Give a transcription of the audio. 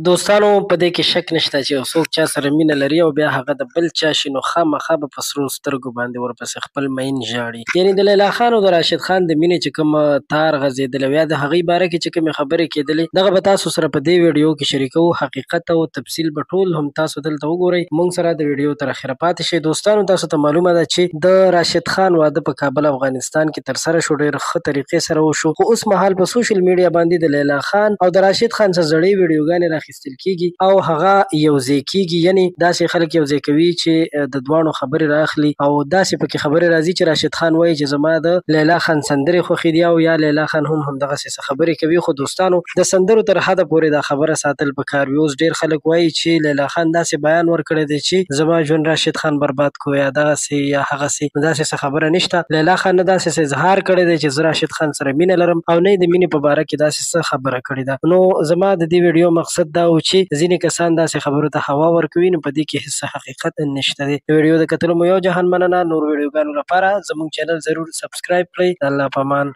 دوستانو په دې کې شک نشته چې یو څوک چا سره مینه لري او بیا هغه د بل چا شي نو خامخا به په سرو سترګو باندې ورپسې خپل مین ژاړي. یعنې د لیلا خان او د راشد خان د مینې چې کوم تار غځېدلی او یا د هغې باره کې چې کومې خبرې کېدلې دغه به تاسو سره په دې ویډیو کې شریکوو. حقیقت او تفصیل به ټول هم تاسو دلته وګورئ. موږ سره د ویډیو تر اخره پاتې شئ. دوستانو تاسو ته معلومه ده چې د راشد خان واده په کابل افغانستان کې ترسره شو، ډېر ښه طریقې سره وشو، خو اوس مهال په سوشل میډیا باندې د لیلا خان او د راشد خان څخه زړې ویډیوګانې راخیستل کېږي او هغه یوځای کېږي. یعنې داسې خلک یوځای کوي چې د دواړو خبرې راخلي او داسې پکې خبرې راځي چې راشد خان وایي چې زما د لیلا خان سندرې خوښې دي او یا لیلا خان هم همدغسې څه خبرې کوي. خو دوستانو د سندرو تر حده پورې دا خبره ساتل پکار وي. اوس ډېر خلک وایي چې لیلا خان داسې بیان ورکړی دی چې زما ژوند راشد خان برباد کو یا دغسې یا هغسې، داسې څه خبره نشته. لیلا خان نه داسې څه اظهار کړی دی چې زه راشد خان سره مینه لرم او نه یې د مینې په باره کې داسې څه خبره کړې ده. نو زما د دې ویډیو مقصد دا و چې ځینې کسان داسې خبرو ته هوا ورکوي، نو په دې کې هېڅ حقیقت نشته دی. د ویډیو د کتلو مو یو جهان مننه. نور ویډیوګانو لپاره زموږ چینل ضرور سبسکرایب کړئ. د الله په امان.